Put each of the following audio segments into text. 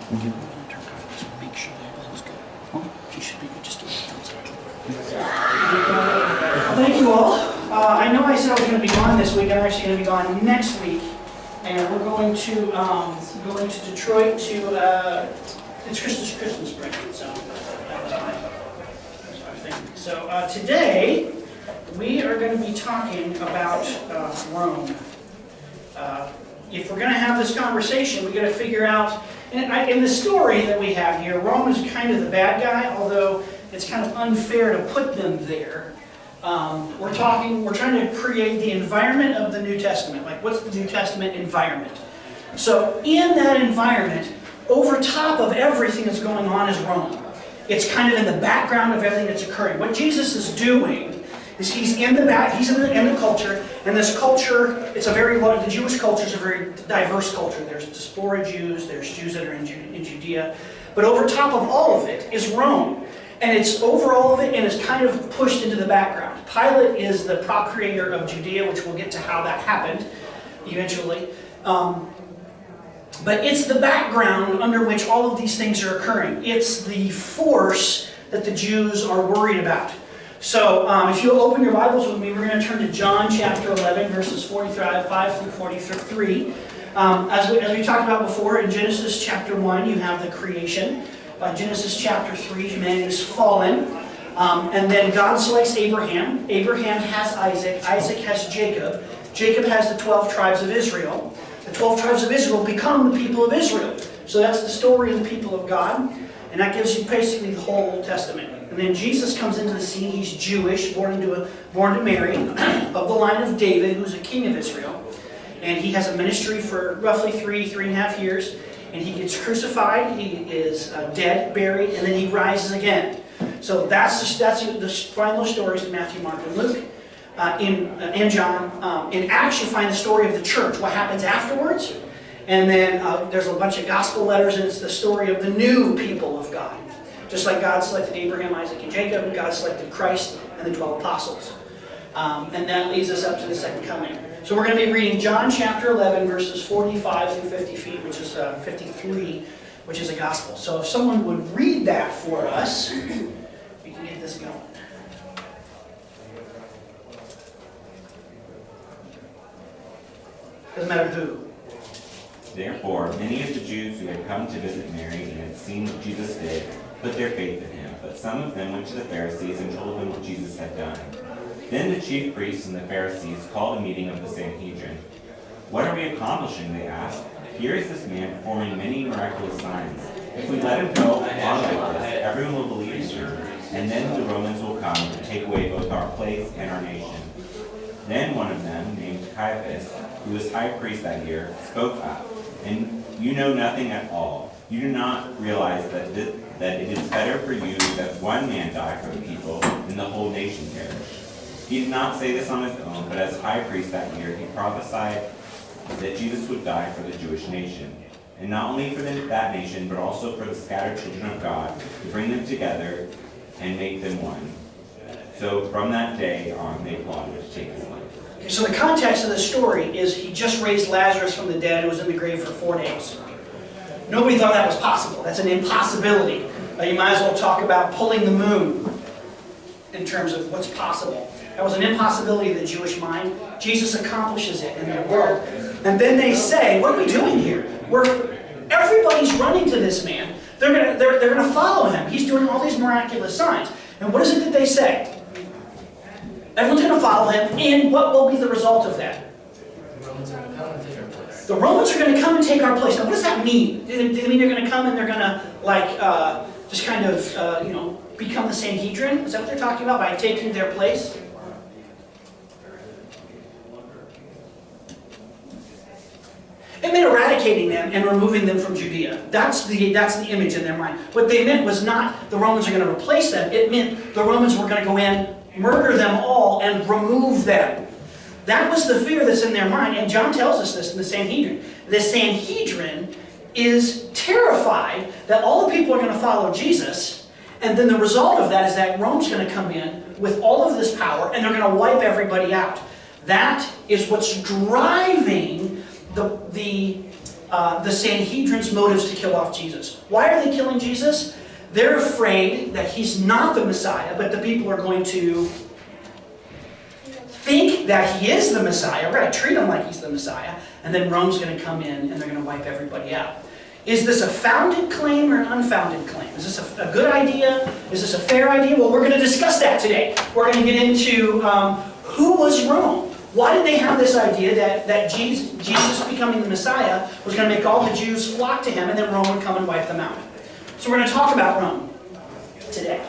Just make sure that everything's good. She should be good. Just give me a thumbs up. Thank you all. I know I said I was going to be gone this week. I'm actually going to be gone next week. And we're going to Detroit to, it's Christmas break. So that was my thing. So today, we are going to be talking about Rome. If we're going to have this conversation, we've got to figure out, in the story that we have here, Rome is kind of the bad guy, although it's kind of unfair to put them there. We're trying to create the environment of the New Testament. Like, what's the New Testament environment? So in that environment, over top of everything that's going on is Rome. It's kind of in the background of everything that's occurring. What Jesus is doing is he's in the culture, and this culture, the Jewish culture is a very diverse culture. There's diaspora Jews, there's Jews that are in Judea, but over top of all of it is Rome. And it's over all of it, and it's kind of pushed into the background. Pilate is the procurator of Judea, which we'll get to how that happened eventually. But it's the background under which all of these things are occurring. It's the force that the Jews are worried about. So if you'll open your Bibles with me, we're going to turn to John chapter 11, verses 45 through 43. As we talked about before, in Genesis chapter 1, you have the creation. By Genesis chapter 3, humanity's fallen. And then God selects Abraham. Abraham has Isaac. Isaac has Jacob. Jacob has the 12 tribes of Israel. The 12 tribes of Israel become the people of Israel. So that's the story of the people of God. And that gives you basically the whole Old Testament. And then Jesus comes into the scene. He's Jewish, born to Mary, of the line of David, who's a king of Israel. And he has a ministry for roughly 3.5 years. And he gets crucified, he is dead, buried, and then he rises again. So find those stories in Matthew, Mark, and Luke, and John. In Acts, you find the story of the church, what happens afterwards. And then there's a bunch of gospel letters, and it's the story of the new people of God. Just like God selected Abraham, Isaac, and Jacob, God selected Christ and the 12 apostles. And that leads us up to the second coming. So we're going to be reading John chapter 11, verses 45 through 53, which is a gospel. So if someone would read that for us, we can get this going. Doesn't matter who. Therefore, many of the Jews who had come to visit Mary and had seen what Jesus did put their faith in him. But some of them went to the Pharisees and told them what Jesus had done. Then the chief priests and the Pharisees called a meeting of the Sanhedrin. "What are we accomplishing?" they asked. "Here is this man performing many miraculous signs. If we let him go on like this, everyone will believe in him, and then the Romans will come to take away both our place and our nation." Then one of them, named Caiaphas, who was high priest that year, spoke up. "And you know nothing at all. You do not realize that it is better for you that one man die for the people than the whole nation perish." He did not say this on his own, but as high priest that year, he prophesied that Jesus would die for the Jewish nation, and not only for that nation, but also for the scattered children of God, to bring them together and make them one. So from that day on, they plotted to take his life. Okay, so the context of the story is he just raised Lazarus from the dead, who was in the grave for 4 days. Nobody thought that was possible. That's an impossibility. You might as well talk about pulling the moon in terms of what's possible. That was an impossibility of the Jewish mind. Jesus accomplishes it in their world. And then they say, what are we doing here? Everybody's running to this man. They're gonna follow him. He's doing all these miraculous signs. And what is it that they say? Everyone's going to follow him, and what will be the result of that? The Romans are going to come and take our place. Now, what does that mean? Do they mean they're going to come and they're going to, just kind of, become the Sanhedrin? Is that what they're talking about, by taking their place? It meant eradicating them and removing them from Judea. That's the image in their mind. What they meant was not the Romans are going to replace them. It meant the Romans were going to go in, murder them all, and remove them. That was the fear that's in their mind. And John tells us this in the Sanhedrin. The Sanhedrin is terrified that all the people are going to follow Jesus. And then the result of that is that Rome's going to come in with all of this power, and they're going to wipe everybody out. That is what's driving the the Sanhedrin's motives to kill off Jesus. Why are they killing Jesus? They're afraid that he's not the Messiah, but the people are going to think that he is the Messiah, right? Treat him like he's the Messiah, and then Rome's going to come in and they're going to wipe everybody out. Is this a founded claim or an unfounded claim? Is this a good idea? Is this a fair idea? Well, we're going to discuss that today. We're going to get into who was Rome? Why did they have this idea that Jesus becoming the Messiah was going to make all the Jews flock to him and then Rome would come and wipe them out? So we're going to talk about Rome today.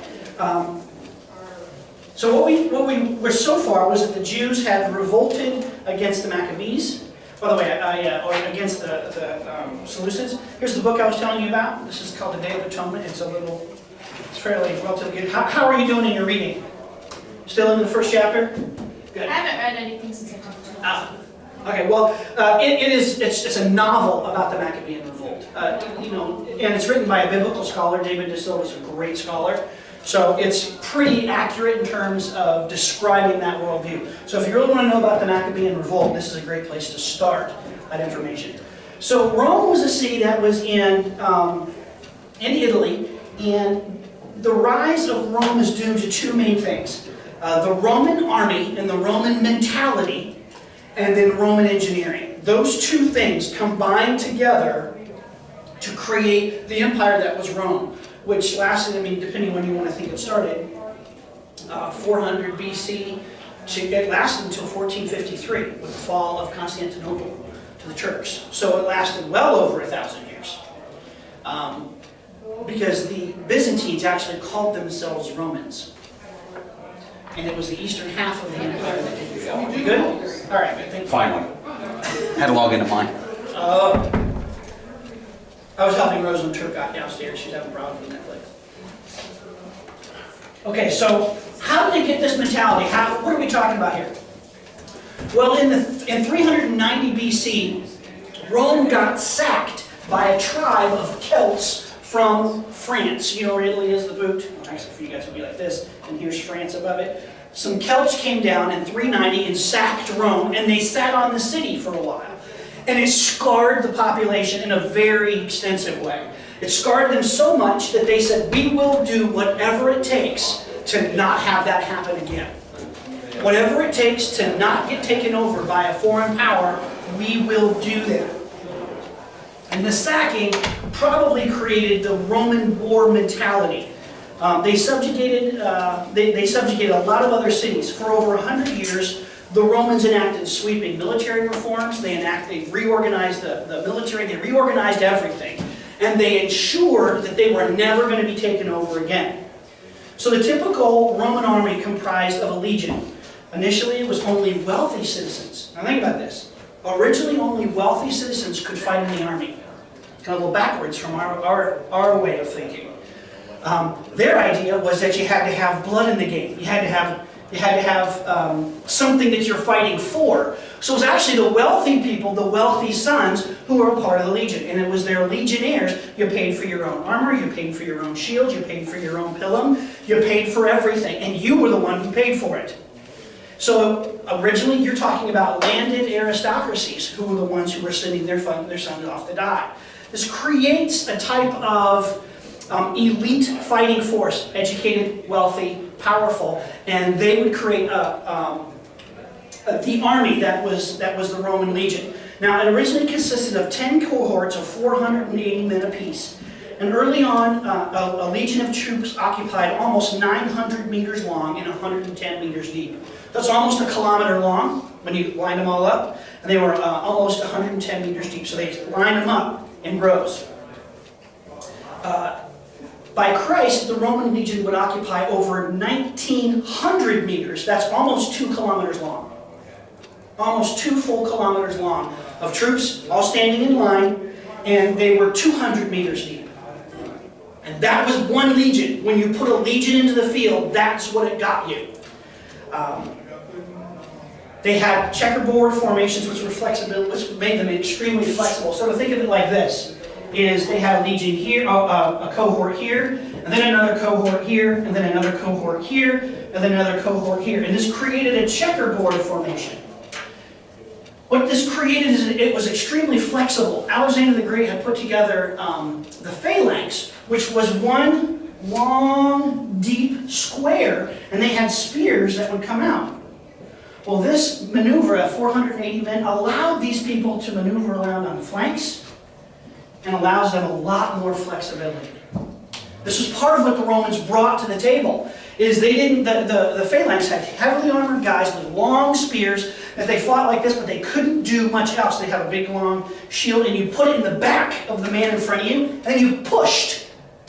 So what we were so far was that the Jews had revolted against the Maccabees. By the way, or against the Seleucids. Here's the book I was telling you about. This is called The Day of Atonement. It's fairly relatively good. How are you doing in your reading? Still in the first chapter? Good. I haven't read anything since I talked to you. Okay, well, it's a novel about the Maccabean revolt. And it's written by a biblical scholar. David De Silva is a great scholar. So it's pretty accurate in terms of describing that worldview. So if you really want to know about the Maccabean revolt, this is a great place to start that information. So Rome was a city that was in Italy, and the rise of Rome is due to two main things. The Roman army and the Roman mentality, and then Roman engineering. Those two things combined together to create the empire that was Rome, which lasted, depending when you want to think it started, 400 BC, it lasted until 1453 with the fall of Constantinople to the Turks. So it lasted well over 1,000 years. Because the Byzantines actually called themselves Romans. And it was the eastern half of the empire that did fall. You good? All right, good. Thank you. Finally. Had to log into mine. I was helping Rosalind Turk out downstairs. She's having problems with Netflix. Okay, so how did they get this mentality? What are we talking about here? Well, in 390 BC, Rome got sacked by a tribe of Celts from France. You know where Italy is, the boot? Well, actually, for you guys, it would be like this, and here's France above it. Some Celts came down in 390 and sacked Rome, and they sat on the city for a while. And it scarred the population in a very extensive way. It scarred them so much that they said, we will do whatever it takes to not have that happen again. Whatever it takes to not get taken over by a foreign power, we will do that. And the sacking probably created the Roman war mentality. They subjugated a lot of other cities. For over 100 years, the Romans enacted sweeping military reforms. They reorganized the military. They reorganized everything. And they ensured that they were never going to be taken over again. So the typical Roman army comprised of a legion. Initially, it was only wealthy citizens. Now think about this. Originally, only wealthy citizens could fight in the army. Kind of go backwards from our way of thinking. Their idea was that you had to have blood in the game. You had to have something that you're fighting for. So it was actually the wealthy people, the wealthy sons, who were a part of the legion. And it was their legionnaires. You paid for your own armor, you paid for your own shield, you paid for your own pilum, you paid for everything. And you were the one who paid for it. So originally you're talking about landed aristocracies who were the ones who were sending their sons off to die. This creates a type of elite fighting force, educated, wealthy, powerful, and they would create the army that was the Roman legion. Now, it originally consisted of 10 cohorts of 480 men apiece. And early on, a legion of troops occupied almost 900 meters long and 110 meters deep. That's almost a kilometer long when you line them all up. And they were almost 110 meters deep, so they lined them up in rows. By Christ, the Roman legion would occupy over 1,900 meters. That's almost 2 kilometers long. Almost 2 full kilometers long of troops all standing in line, and they were 200 meters deep. And that was one legion. When you put a legion into the field, that's what it got you. They had checkerboard formations, which made them extremely flexible. So to think of it like this. They had a legion here, a cohort here, and then another cohort here, and then another cohort here, and then another cohort here. And this created a checkerboard formation. What this created is it was extremely flexible. Alexander the Great had put together the phalanx, which was one long, deep square, and they had spears that would come out. Well, this maneuver of 480 men allowed these people to maneuver around on the flanks and allows them a lot more flexibility. This was part of what the Romans brought to the table, is they didn't, the phalanx had heavily armored guys with long spears that they fought like this, but they couldn't do much else. They have a big long shield, and you put it in the back of the man in front of you, and then you pushed.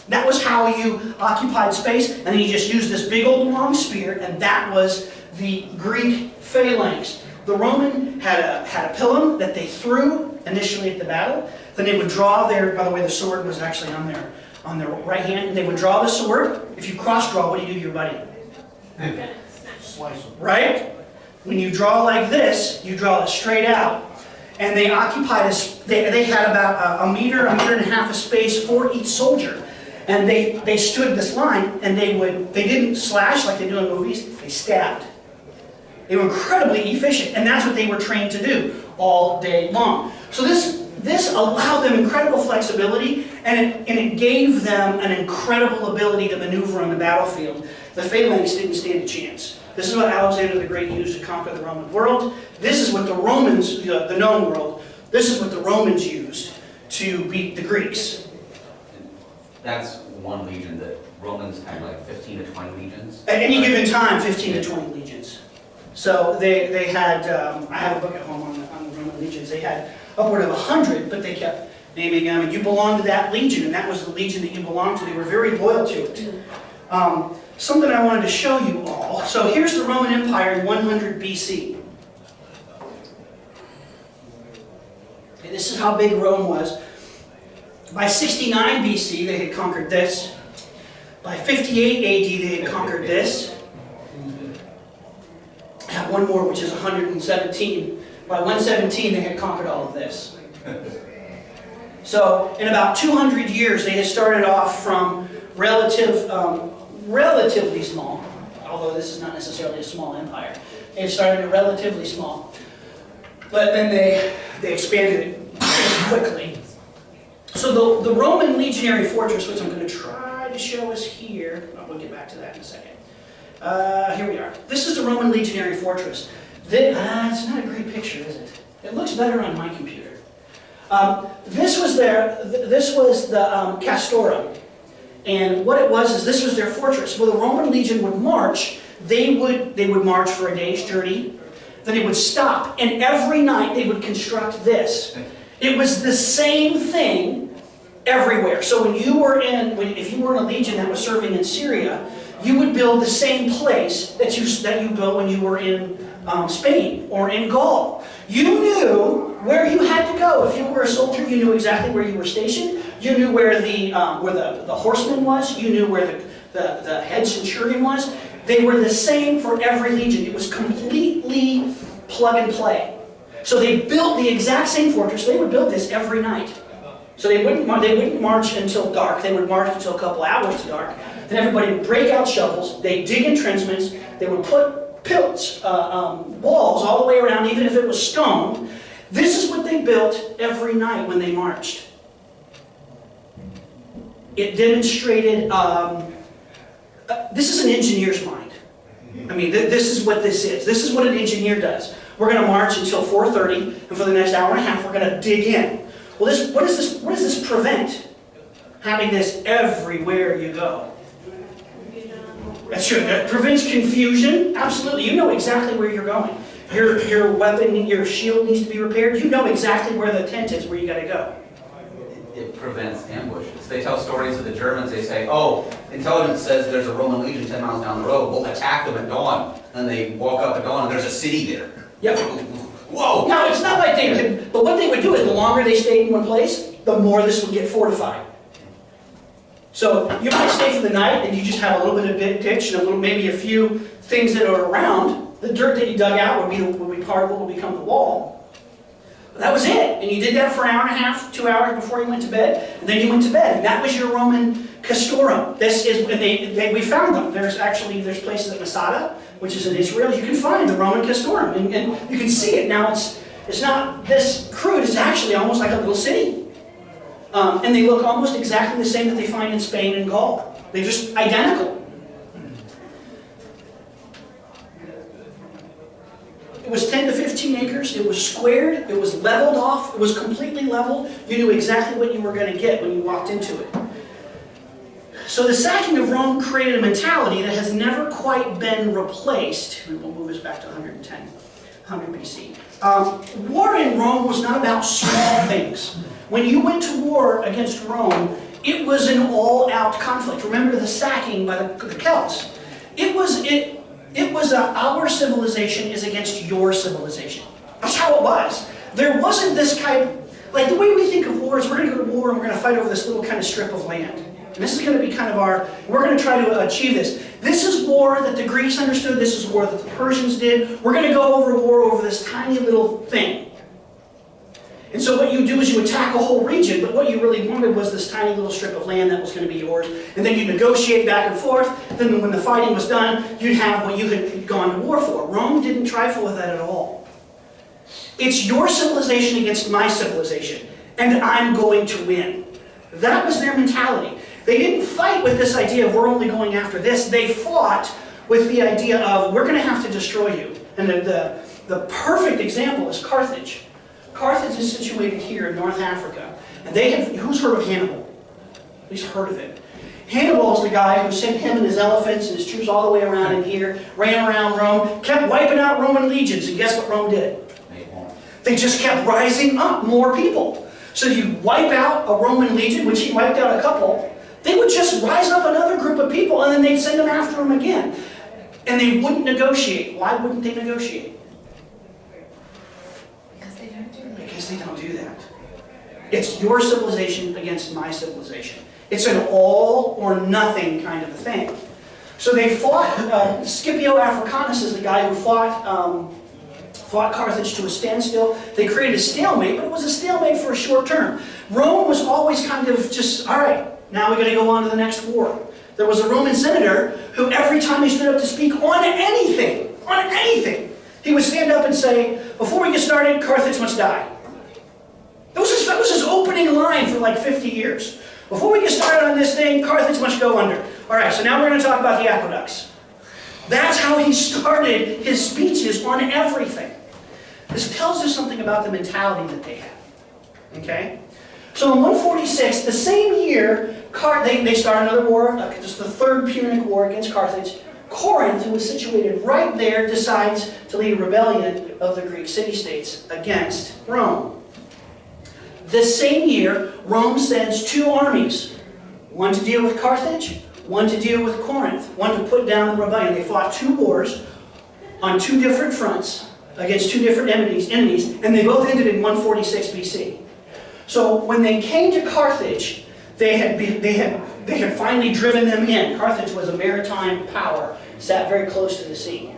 That was how you occupied space, and then you just used this big old long spear, and that was the Greek phalanx. The Roman had a pilum that they threw initially at the battle. Then they would draw their, by the way, the sword was actually on their right hand, and they would draw the sword. If you cross draw, what do you do to your buddy? Slice them. Right? When you draw like this, you draw it straight out. And they occupied, they had about a meter and a half of space for each soldier. And they stood this line, and they didn't slash like they do in movies, they stabbed. They were incredibly efficient, and that's what they were trained to do all day long. So this allowed them incredible flexibility, and it gave them an incredible ability to maneuver on the battlefield. The phalanx didn't stand a chance. This is what Alexander the Great used to conquer the Roman world. This is what the Romans, the known world, this is what the Romans used to beat the Greeks. That's one legion that Romans had like 15 to 20 legions. At any given time, 15 to 20 legions. So they had, I have a book at home on the Roman legions. They had upward of 100, but they kept naming them. And you belonged to that legion, and that was the legion that you belonged to. They were very loyal to it. Something I wanted to show you all. So here's the Roman Empire in 100 BC. Okay, this is how big Rome was. By 69 BC, they had conquered this. By 58 AD, they had conquered this. I have one more, which is 117. By 117, they had conquered all of this. So, in about 200 years, they had started off from relatively small, although this is not necessarily a small empire. They had started relatively small, but then they expanded it quickly. So the Roman legionary fortress, which I'm going to try to show us here, we'll get back to that in a second. Here we are. This is the Roman legionary fortress. It's not a great picture, is it? It looks better on my computer. This was the Castorum. And what it was is this was their fortress. Well, the Roman legion would march. They would march for a day's journey. Then they would stop, and every night they would construct this. It was the same thing everywhere. So if you were in a legion that was serving in Syria, you would build the same place that you built when you were in Spain or in Gaul. You knew where you had to go. If you were a soldier, you knew exactly where you were stationed. You knew where the horseman was. You knew where the head centurion was. They were the same for every legion. It was completely plug and play. So they built the exact same fortress. They would build this every night. So they wouldn't march until dark. They would march until a couple hours to dark. Then everybody would break out shovels. They'd dig entrenchments. They would put pillars, walls all the way around, even if it was stone. This is what they built every night when they marched. It demonstrated, this is an engineer's mind. I mean, this is what this is. This is what an engineer does. We're going to march until 4:30, and for the next hour and a half, we're going to dig in. Well, what does this prevent? Having this everywhere you go. That's true. That prevents confusion. Absolutely. You know exactly where you're going. Your weapon, your shield needs to be repaired. You know exactly where the tent is, where you got to go. It prevents ambushes. They tell stories of the Germans. They say, oh, intelligence says there's a Roman legion 10 miles down the road. We'll attack them at dawn. And they walk up at dawn and there's a city there. Yep. Whoa! Now, it's not like they would, but what they would do is the longer they stayed in one place, the more this would get fortified. So you might stay for the night and you just have a little bit of ditch and maybe a few things that are around. The dirt that you dug out would be part of what would become the wall. But that was it. And you did that for an hour and a half, 2 hours before you went to bed. And then you went to bed. And that was your Roman Castorum. This is, and we found them. There's places at Masada, which is in Israel. You can find the Roman Castorum. And you can see it. Now It's not this crude, it's actually almost like a little city. And they look almost exactly the same that they find in Spain and Gaul. They're just identical. It was 10 to 15 acres, it was squared, it was leveled off, it was completely leveled. You knew exactly what you were going to get when you walked into it. So the sacking of Rome created a mentality that has never quite been replaced. And we'll move us back to 100 BC. War in Rome was not about small things. When you went to war against Rome, it was an all-out conflict. Remember the sacking by the Celts. It was our civilization is against your civilization. That's how it was. There wasn't this kind, like the way we think of war is we're going to go to war and we're going to fight over this little kind of strip of land. And this is going to be kind of we're going to try to achieve this. This is war that the Greeks understood. This is war that the Persians did. We're going to go over war over this tiny little thing. And so what you do is you attack a whole region, but what you really wanted was this tiny little strip of land that was going to be yours. And then you negotiate back and forth. Then when the fighting was done, you'd have what you had gone to war for. Rome didn't trifle with that at all. It's your civilization against my civilization, and I'm going to win. That was their mentality. They didn't fight with this idea of we're only going after this. They fought with the idea of we're going to have to destroy you. And the perfect example is Carthage. Carthage is situated here in North Africa. And who's heard of Hannibal? Who's heard of it? Hannibal is the guy who sent him and his elephants and his troops all the way around in here, ran around Rome, kept wiping out Roman legions, and guess what Rome did? They just kept rising up more people. So you wipe out a Roman legion, which he wiped out a couple, they would just rise up another group of people and then they'd send them after him again. And they wouldn't negotiate. Why wouldn't they negotiate? Because they don't do that. Because they don't do that. It's your civilization against my civilization. It's an all or nothing kind of a thing. So they fought, Scipio Africanus is the guy who fought Carthage to a standstill. They created a stalemate, but it was a stalemate for a short term. Rome was always kind of just, all right, now we're going to go on to the next war. There was a Roman senator who every time he stood up to speak on anything, he would stand up and say, before we get started, Carthage must die. That was his opening line for like 50 years. Before we get started on this thing, Carthage must go under. All right, so now we're going to talk about the aqueducts. That's how he started his speeches on everything. This tells us something about the mentality that they had. Okay? So in 146, the same year, they start another war, just the third Punic War against Carthage. Corinth, who was situated right there, decides to lead a rebellion of the Greek city-states against Rome. This same year, Rome sends two armies, one to deal with Carthage, one to deal with Corinth, one to put down the rebellion. They fought two wars on two different fronts against two different enemies, and they both ended in 146 BC. So when they came to Carthage, they had finally driven them in. Carthage was a maritime power, sat very close to the sea.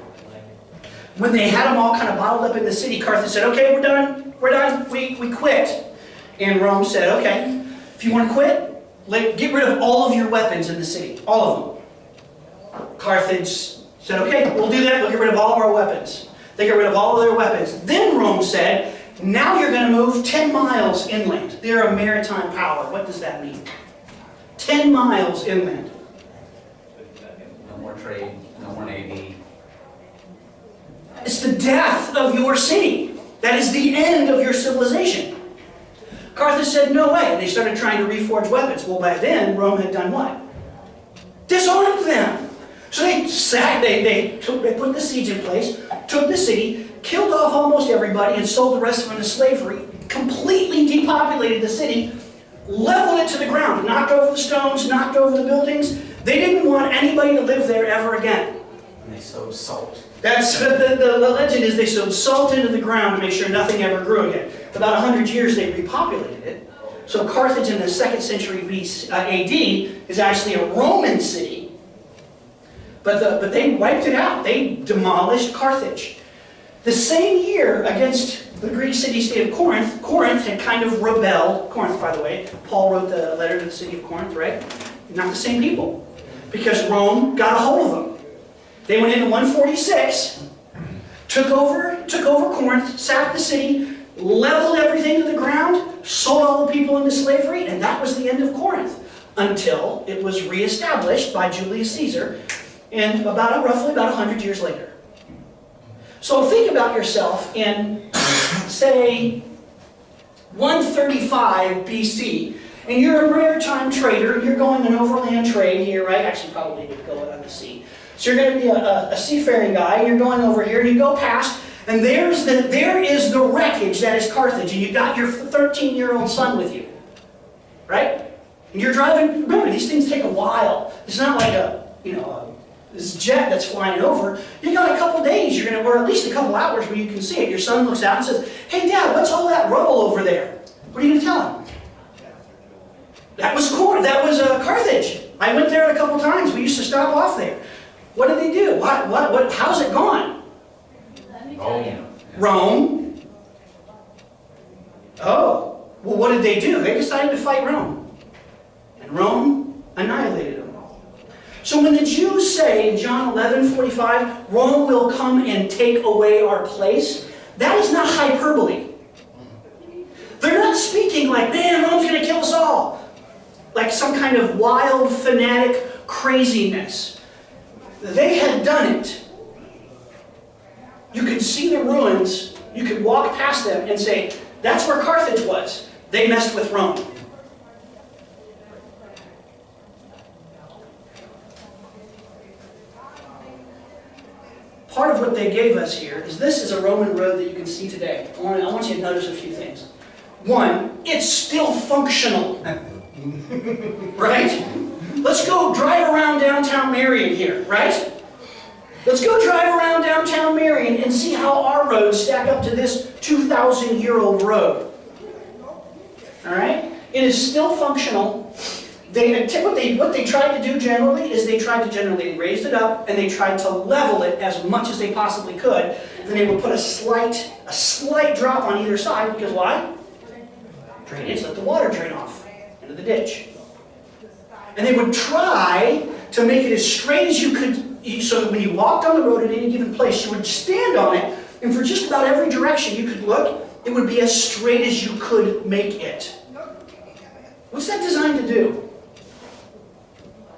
When they had them all kind of bottled up in the city, Carthage said, okay, we're done, we quit. And Rome said, okay, if you want to quit, get rid of all of your weapons in the city, all of them. Carthage said, okay, we'll do that, we'll get rid of all of our weapons. They got rid of all of their weapons. Then Rome said, now you're going to move 10 miles inland. They're a maritime power. What does that mean? 10 miles inland. No more trade, no more navy. It's the death of your city. That is the end of your civilization. Carthage said, no way. And they started trying to reforge weapons. Well, by then, Rome had done what? Disarmed them. So they put the siege in place, took the city, killed off almost everybody, and sold the rest of them into slavery, completely depopulated the city, leveled it to the ground, knocked over the stones, knocked over the buildings. They didn't want anybody to live there ever again. And they sowed salt. That's the legend is they sowed salt into the ground to make sure nothing ever grew again. For about 100 years they repopulated it. So Carthage in the 2nd century AD is actually a Roman city. But they wiped it out. They demolished Carthage. The same year, against the Greek city-state of Corinth, Corinth had kind of rebelled. Corinth, by the way, Paul wrote the letter to the city of Corinth, right? Not the same people. Because Rome got a hold of them. They went into 146, took over Corinth, sacked the city, leveled everything to the ground, sold all the people into slavery, and that was the end of Corinth, until it was reestablished by Julius Caesar in roughly about 100 years later. So think about yourself in, say, 135 BC, and you're a maritime trader, and you're going an overland trade here, right? Actually, probably would go on the sea. So you're going to be a seafaring guy, and you're going over here, and you go past, and there is the wreckage that is Carthage, and you got your 13-year-old son with you, right? And you're driving. Remember, these things take a while. It's not like this jet that's flying over. You got a couple days, or at least a couple hours where you can see it. Your son looks out and says, "Hey, Dad, what's all that rubble over there?" What are you going to tell him? That was Carthage. I went there a couple times. We used to stop off there. What did they do? How's it gone? Rome. Oh, well, what did they do? They decided to fight Rome. And Rome annihilated them. So when the Jews say in John 11:45, Rome will come and take away our place, that is not hyperbole. They're not speaking like, man, Rome's going to kill us all. Like some kind of wild, fanatic craziness. They had done it. You could see the ruins, you could walk past them and say, that's where Carthage was. They messed with Rome. Part of what they gave us here is this is a Roman road that you can see today. I want you to notice a few things. One, it's still functional. Right? Let's go drive around downtown Marion here, right? Let's go drive around downtown Marion and see how our roads stack up to this 2,000-year-old road. All right? It is still functional. What they tried to do generally is they raised it up and they tried to level it as much as they possibly could. Then they would put a slight drop on either side, because why? Drainage, let the water drain off into the ditch. And they would try to make it as straight as you could, so that when you walked on the road at any given place, you would stand on it, and for just about every direction you could look, it would be as straight as you could make it. What's that designed to do?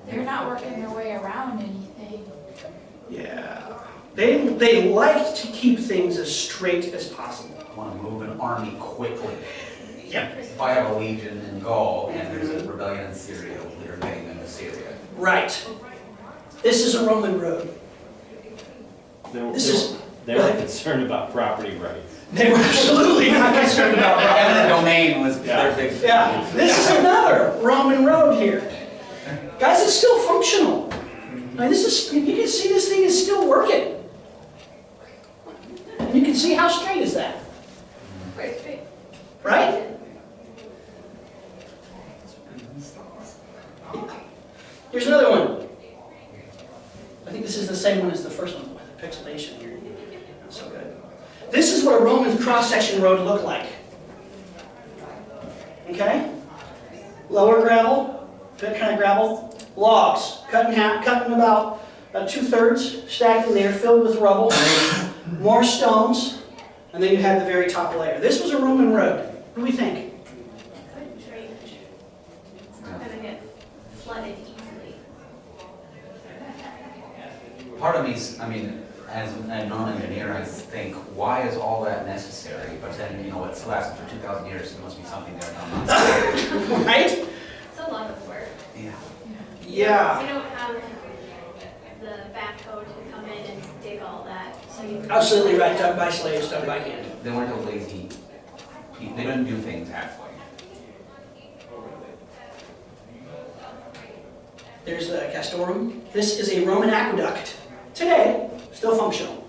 They're not working their way around anything. Yeah. They like to keep things as straight as possible. I want to move an army quickly. Yep. If I have a legion in Gaul and there's a rebellion in Syria, we're getting them to Syria. Right. This is a Roman road. They were concerned about property rights. They were absolutely not concerned about that. Eminent domain was their big. Yeah. This is another Roman road here. Guys, it's still functional. I mean, you can see this thing is still working. And you can see how straight is that. Right? Here's another one. I think this is the same one as the first one with the pixelation here. Not so good. This is what a Roman cross-section road looked like. Okay? Lower gravel, that kind of gravel, logs, cut in half, cut in about 2/3, stacked in there, filled with rubble, more stones, and then you had the very top layer. This was a Roman road. What do we think? Good drainage. It's not going to get flooded easily. Part of me, as a non-engineer, I think, why is all that necessary? But then, it's lasted for 2,000 years, so there must be something there done. Right? It's a lot of work. Yeah. Yeah. You don't have the backhoe to come in and dig all that. So you Absolutely right. Done by slaves, done by hand. They weren't a lazy people. They didn't do things halfway. There's the Castorum. This is a Roman aqueduct. Today, still functional.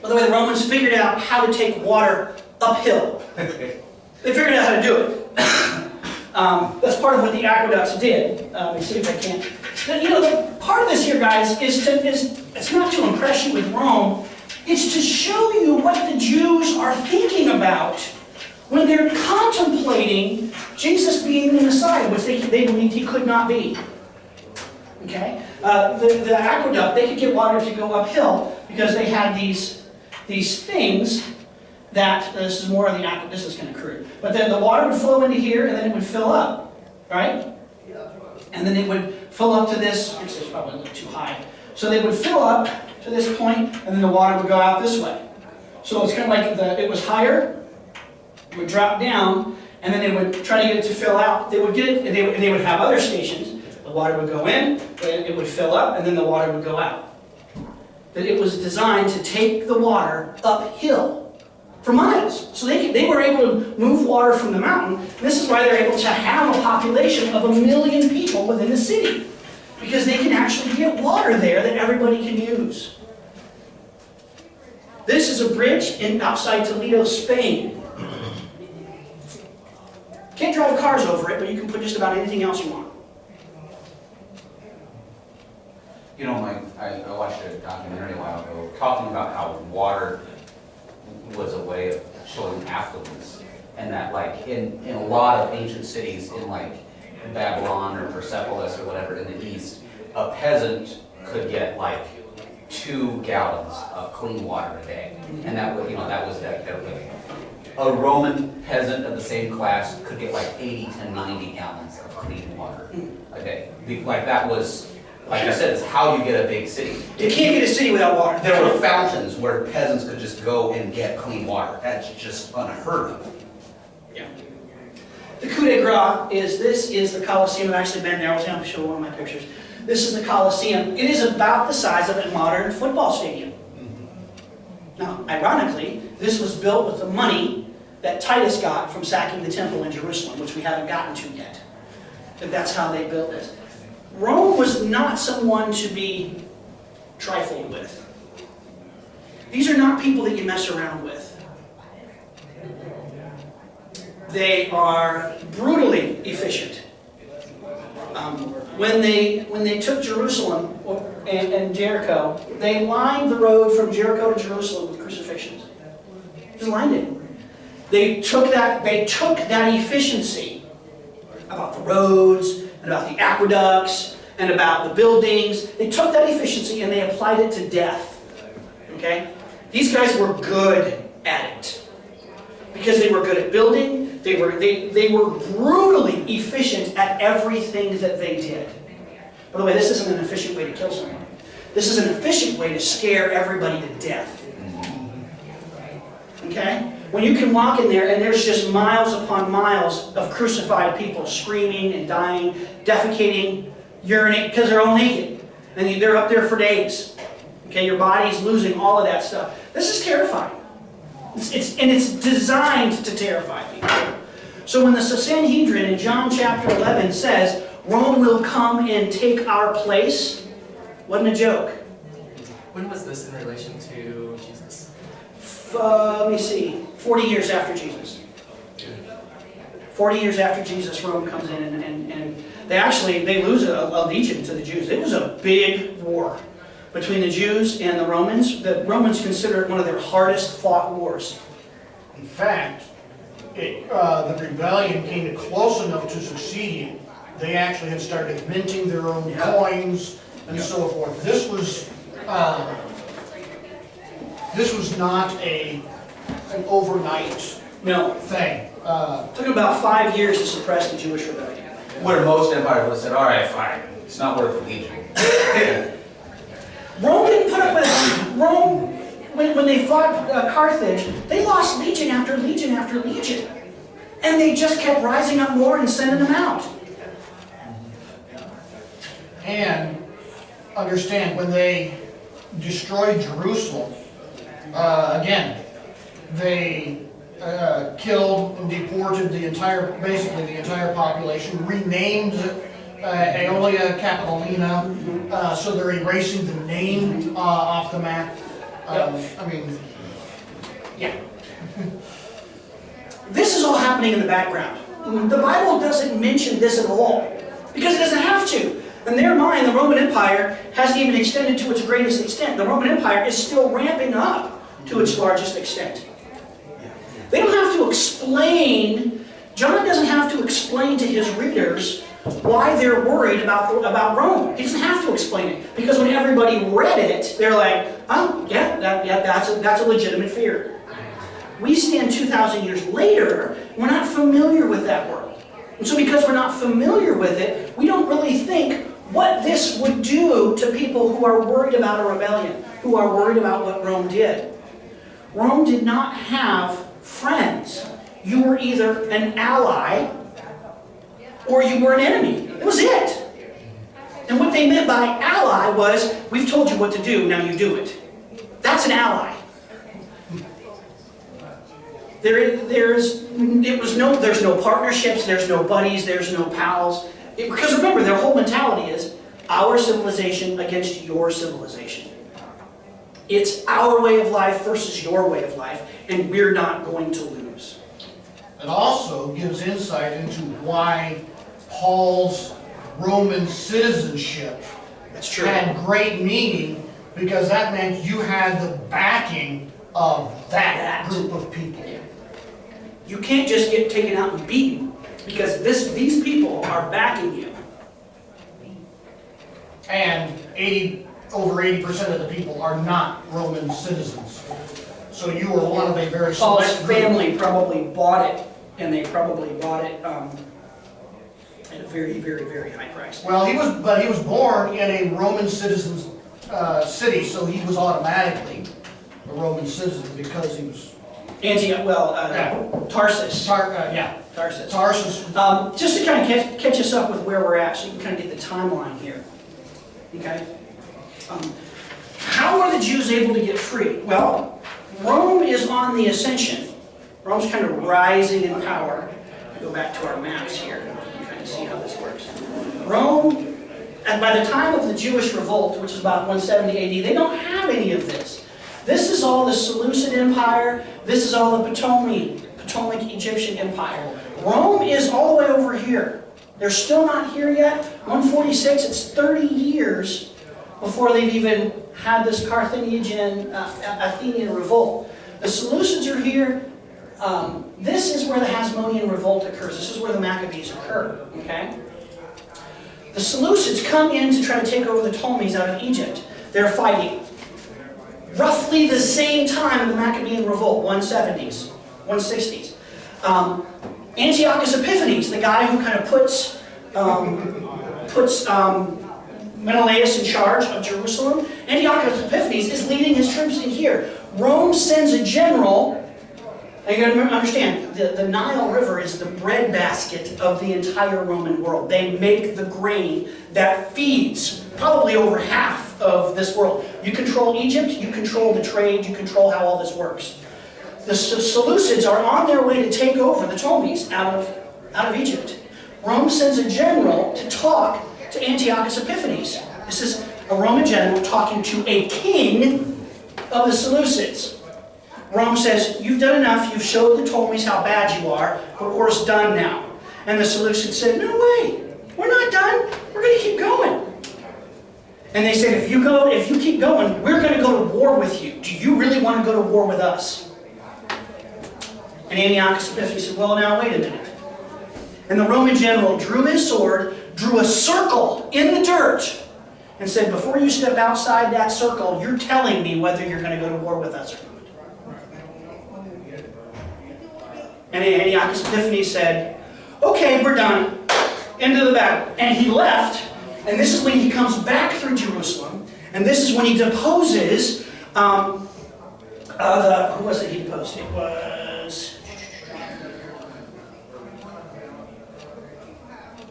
By the way, the Romans figured out how to take water uphill. They figured out how to do it. That's part of what the aqueducts did. Let me see if I can. The part of this here, guys, is it's not to impress you with Rome. It's to show you what the Jews are thinking about when they're contemplating Jesus being the Messiah, which they believed he could not be. Okay? The aqueduct, they could get water to go uphill because they had these these things that, this is more of the, this is kind of crude, but then the water would flow into here and then it would fill up, right? And then it would fill up to this, actually it's probably a little too high. So they would fill up to this point and then the water would go out this way. So it's kind of like it was higher, it would drop down, and then they would try to get it to fill out. They would get it, and they would have other stations. The water would go in, it would fill up, and then the water would go out. That it was designed to take the water uphill for miles. So they were able to move water from the mountain. And this is why they're able to have a population of 1 million people within the city. Because they can actually get water there that everybody can use. This is a bridge outside Toledo, Spain. Can't drive cars over it, but you can put just about anything else you want. You know, Mike, I watched a documentary a while ago talking about how water was a way of showing affluence. And that like in a lot of ancient cities in like Babylon or Persepolis or whatever in the east, a peasant could get like 2 gallons of clean water a day. And that was, that was their living. A Roman peasant of the same class could get like 80 to 90 gallons of clean water a day. Like that was, like I said, it's how you get a big city. You can't get a city without water. There were fountains where peasants could just go and get clean water. That's just unheard of. Yeah. The coup de grace this is the Colosseum. I've actually been there. I was going to show one of my pictures. This is the Colosseum. It is about the size of a modern football stadium. Now, ironically, this was built with the money that Titus got from sacking the temple in Jerusalem, which we haven't gotten to yet. But that's how they built this. Rome was not someone to be trifled with. These are not people that you mess around with. They are brutally efficient. When they took Jerusalem and Jericho, they lined the road from Jericho to Jerusalem with crucifixions. Just lined it. They took that efficiency about the roads and about the aqueducts and about the buildings. They took that efficiency and they applied it to death. Okay? These guys were good at it. Because they were good at building, they were brutally efficient at everything that they did. By the way, this isn't an efficient way to kill someone. This is an efficient way to scare everybody to death. Okay? When you can walk in there and there's just miles upon miles of crucified people screaming and dying, defecating, urinating, because they're all naked. And they're up there for days. Okay, your body's losing all of that stuff. This is terrifying. It's designed to terrify people. So when the Sanhedrin in John chapter 11 says, Rome will come and take our place, wasn't a joke. When was this in relation to Jesus? Let me see, 40 years after Jesus. 40 years after Jesus, Rome comes in and they lose a legion to the Jews. It was a big war between the Jews and the Romans. The Romans consider it one of their hardest fought wars. In fact, the rebellion came close enough to succeed. They actually had started minting their own coins and so forth. This was not an overnight thing. It took about 5 years to suppress the Jewish rebellion. Where most empires would have said, all right, fine, it's not worth the legion. Rome didn't put up with it. Rome, when they fought Carthage, they lost legion after legion after legion. And they just kept rising up more and sending them out. And understand, when they destroyed Jerusalem, again, they killed and deported basically the entire population, renamed Aeolia Capitolina, so they're erasing the name off the map. This is all happening in the background. The Bible doesn't mention this at all, because it doesn't have to. In their mind, the Roman Empire hasn't even extended to its greatest extent. The Roman Empire is still ramping up to its largest extent. They don't have to explain, John doesn't have to explain to his readers why they're worried about Rome. He doesn't have to explain it, because when everybody read it, they're like, oh, yeah, that's a legitimate fear. We stand 2,000 years later, we're not familiar with that world. And so because we're not familiar with it, we don't really think what this would do to people who are worried about a rebellion, who are worried about what Rome did. Rome did not have friends. You were either an ally or you were an enemy. That was it. And what they meant by ally was, we've told you what to do, now you do it. That's an ally. There's no partnerships, there's no buddies, there's no pals. Because remember, their whole mentality is our civilization against your civilization. It's our way of life versus your way of life, and we're not going to lose. It also gives insight into why Paul's Roman citizenship That's true. had great meaning, because that meant you had the backing of that group of people. You can't just get taken out and beaten, because these people are backing you. And over 80% of the people are not Roman citizens. So you were one of a very Paul's select group. family probably bought it, and they probably bought it at a very, very, very high price. Well, he was born in a Roman citizen's city, so he was automatically a Roman citizen because he was Tarsus. Tarsus. Just to kind of catch us up with where we're at, so you can kind of get the timeline here. Okay? How are the Jews able to get free? Well, Rome is on the ascension. Rome's kind of rising in power. Go back to our maps here. You can kind of see how this works. Rome, and by the time of the Jewish revolt, which is about 170 AD, they don't have any of this. This is all the Seleucid Empire. This is all the Ptolemaic Egyptian Empire. Rome is all the way over here. They're still not here yet. 146, it's 30 years before they've even had this Carthaginian, Athenian revolt. The Seleucids are here. This is where the Hasmonean revolt occurs. This is where the Maccabees occur. Okay? The Seleucids come in to try to take over the Ptolemies out of Egypt. They're fighting. Roughly the same time of the Maccabean revolt, 170s, 160s. Antiochus Epiphanes, the guy who kind of puts Menelaus in charge of Jerusalem, Antiochus Epiphanes is leading his troops in here. Rome sends a general, and you gotta understand, the Nile River is the breadbasket of the entire Roman world. They make the grain that feeds probably over half of this world. You control Egypt, you control the trade, you control how all this works. The Seleucids are on their way to take over the Ptolemies out of Egypt. Rome sends a general to talk to Antiochus Epiphanes. This is a Roman general talking to a king of the Seleucids. Rome says, you've done enough, you've showed the Ptolemies how bad you are, but we're done now. And the Seleucids said, no way, we're not done, we're going to keep going. And they said, if you keep going, we're going to go to war with you. Do you really want to go to war with us? And Antiochus Epiphanes said, well, now wait a minute. And the Roman general drew his sword, drew a circle in the dirt, and said, before you step outside that circle, you're telling me whether you're going to go to war with us or not. And Antiochus Epiphanes said, okay, we're done. End of the battle. And he left, and this is when he comes back through Jerusalem, and this is when he deposes, who was it he deposed? It was...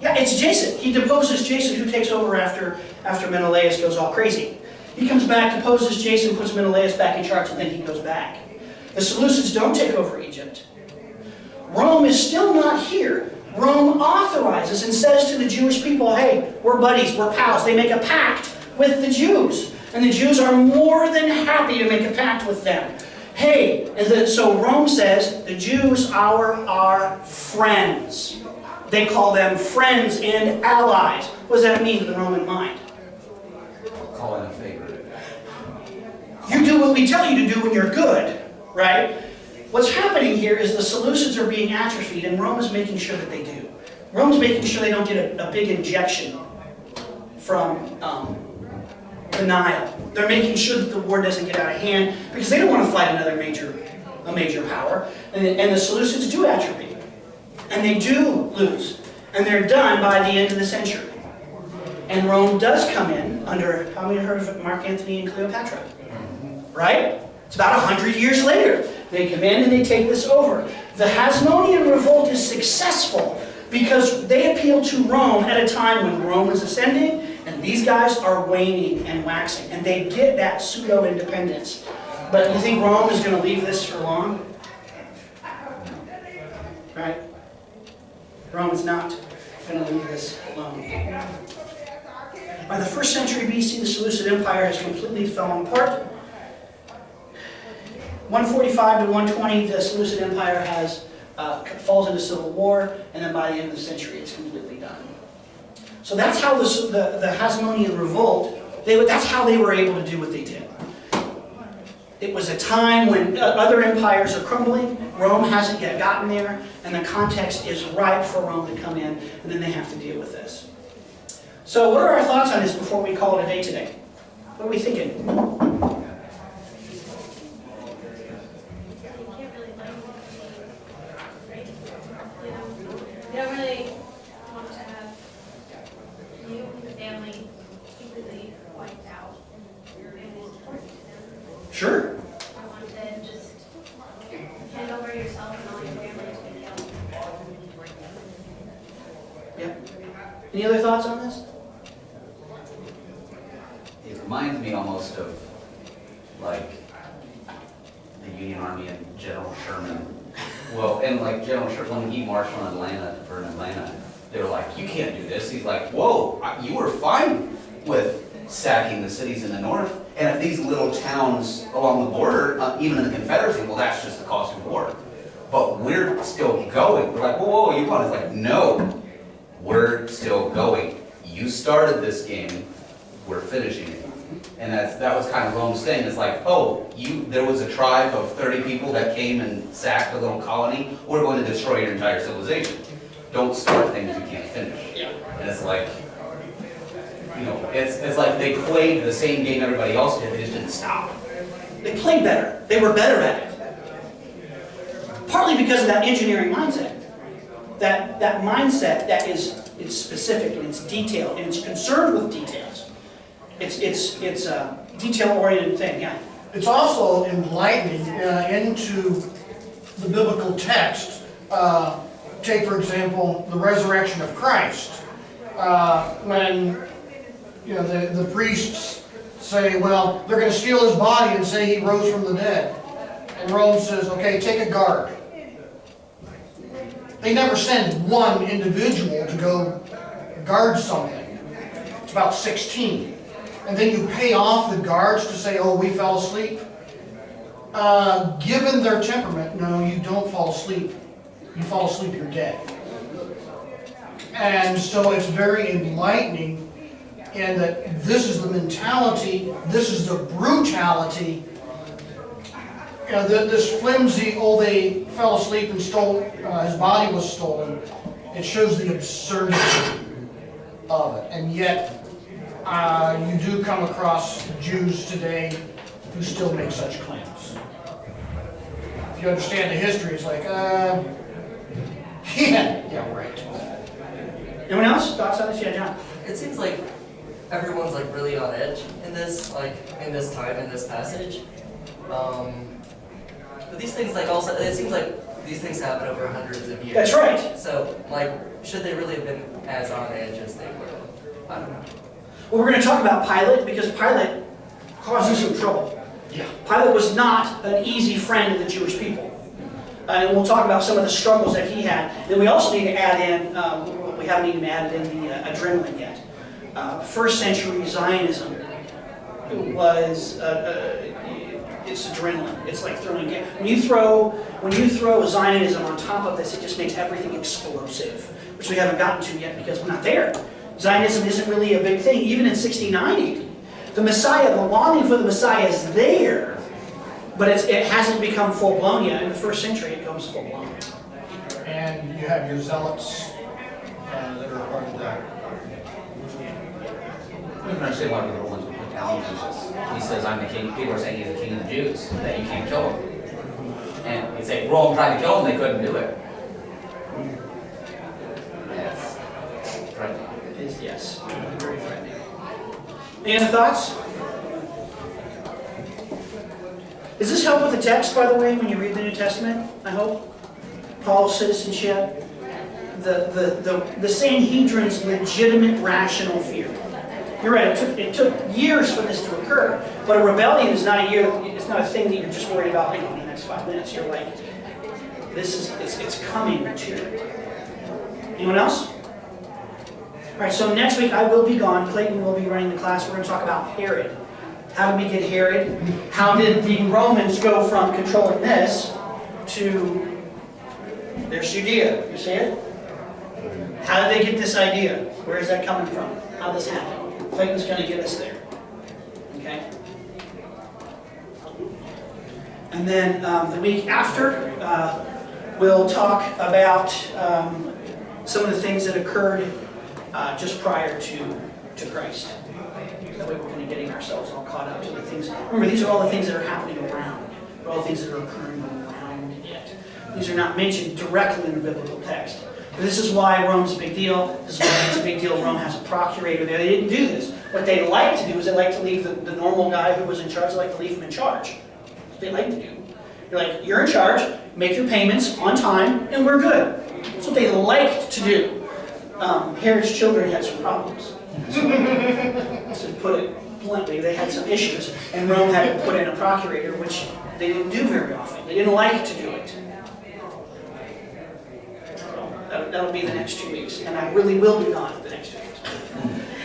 Yeah, it's Jason. He deposes Jason, who takes over after Menelaus goes all crazy. He comes back, deposes Jason, puts Menelaus back in charge, and then he goes back. The Seleucids don't take over Egypt. Rome is still not here. Rome authorizes and says to the Jewish people, hey, we're buddies, we're pals. They make a pact with the Jews. And the Jews are more than happy to make a pact with them. Hey, so Rome says, the Jews are our friends. They call them friends and allies. What does that mean to the Roman mind? Calling a favor. You do what we tell you to do when you're good, right? What's happening here is the Seleucids are being atrophied, and Rome is making sure that they do. Rome's making sure they don't get a big injection from the Nile. They're making sure that the war doesn't get out of hand because they don't want to fight a major power. And the Seleucids do atrophy. And they do lose. And they're done by the end of the century. And Rome does come in under, how many heard of Mark Antony and Cleopatra? Right? It's about 100 years later. They come in and they take this over. The Hasmonean revolt is successful because they appeal to Rome at a time when Rome is ascending and these guys are waning and waxing. And they get that pseudo-independence. But you think Rome is going to leave this for long? Right? Rome is not going to leave this alone. By the 1st century BC, the Seleucid Empire has completely fallen apart. 145 to 120, the Seleucid Empire falls into civil war, and then by the end of the century, it's completely done. So that's how the Hasmonean revolt, that's how they were able to do what they did. It was a time when other empires are crumbling, Rome hasn't yet gotten there, and the context is ripe for Rome to come in, and then they have to deal with this. So what are our thoughts on this before we call it a day today? What are we thinking? You can't really like, right? You don't really want to have you and the family completely wiped out. Sure. I want to just hand over yourself and all your family to be killed. Yep. Any other thoughts on this? It reminds me almost of like the Union Army and General Sherman. Well, and like General Sherman, when he marched on Atlanta to burn Atlanta, they were like, "You can't do this." He's like, "Whoa, you were fine with sacking the cities in the north, and if these little towns along the border, even in the Confederacy, well, that's just the cost of war. But we're still going." We're like, "Whoa, you want?" It's like, "No, we're still going. You started this game, we're finishing it." And that was kind of Rome's thing. It's like, "Oh, there was a tribe of 30 people that came and sacked a little colony. We're going to destroy your entire civilization. Don't start things you can't finish." And it's like, it's like they played the same game everybody else did. They just didn't stop. They played better. They were better at it. Partly because of that engineering mindset. That mindset that it's specific and it's detailed and it's concerned with details. It's a detail-oriented thing, yeah. It's also enlightening into the biblical text. Take, for example, the resurrection of Christ. When the priests say, well, they're going to steal his body and say he rose from the dead. And Rome says, okay, take a guard. They never send one individual to go guard something. It's about 16. And then you pay off the guards to say, oh, we fell asleep. Given their temperament, no, you don't fall asleep. You fall asleep, you're dead. And so it's very enlightening in that this is the mentality, this is the brutality. This flimsy, oh, they fell asleep and stole, his body was stolen. It shows the absurdity of it. And yet, you do come across Jews today who still make such claims. If you understand the history, it's like, yeah, right. Anyone else? Thoughts on this? Yeah, John. It seems like everyone's like really on edge in this, like in this time, in this passage. But these things like also, it seems like these things happen over hundreds of years. That's right. So like, should they really have been as on edge as they were? I don't know. Well, we're going to talk about Pilate because Pilate causes some trouble. Yeah. Pilate was not an easy friend of the Jewish people. And we'll talk about some of the struggles that he had. Then we also need to add in, we haven't even added in the adrenaline yet. First century Zionism was, it's adrenaline. It's like throwing gas. When you throw Zionism on top of this, it just makes everything explosive, which we haven't gotten to yet because we're not there. Zionism isn't really a big thing, even in 69 AD. The Messiah, the longing for the Messiah is there, but it hasn't become full-blown yet. In the first century, it comes full-blown. And you have your zealots that are a part of that. You can understand why the ones would put down Jesus. He says, I'm the king. People are saying he's the king of the Jews, that you can't kill him. And he'd say, Rome tried to kill him, they couldn't do it. Yes. Threatening. Yes, very threatening. Any other thoughts? Does this help with the text, by the way, when you read the New Testament, I hope? Paul's citizenship, the Sanhedrin's legitimate, rational fear. You're right, it took years for this to occur, but a rebellion is not it's not a thing that you're just worried about in the next 5 minutes. You're like, it's coming to it. Anyone else? All right, so next week I will be gone. Clayton will be running the class. We're going to talk about Herod. How did we get Herod? How did the Romans go from controlling this to there's Judea? You see it? How did they get this idea? Where is that coming from? How this happened? Clayton's going to get us there. Okay? And then the week after, we'll talk about some of the things that occurred just prior to Christ. That way we're kind of getting ourselves all caught up to the things. Remember, these are all the things that are happening around. They're all the things that are occurring around it. These are not mentioned directly in the biblical text. But this is why Rome's a big deal. This is why it's a big deal Rome has a procurator there. They didn't do this. What they like to do is they like to leave the normal guy who was in charge, they like to leave him in charge. That's what they like to do. You're like, you're in charge, make your payments on time, and we're good. That's what they liked to do. Herod's children had some problems. To put it bluntly, they had some issues, and Rome had to put in a procurator, which they didn't do very often. They didn't like to do it. That'll be the next 2 weeks, and I really will be gone for the next 2 weeks.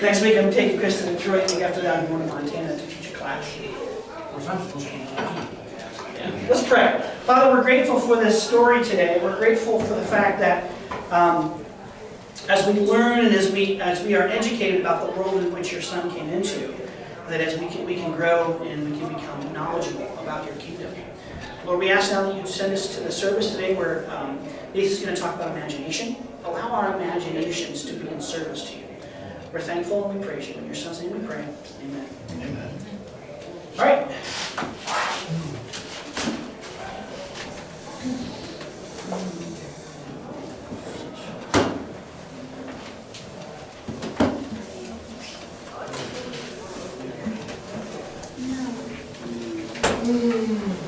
Next week I'm taking Chris to Detroit, and the week after that I'm going to Montana to teach a class. Yeah. Let's pray. Father, we're grateful for this story today. We're grateful for the fact that as we learn and as we are educated about the world in which your Son came into, that as we can grow and we can become knowledgeable about your kingdom. Lord, we ask now that you send us to the service today where Nathan's is going to talk about imagination. Allow our imaginations to be in service to you. We're thankful and we praise you. In your Son's name we pray. Amen. Amen. All right. No.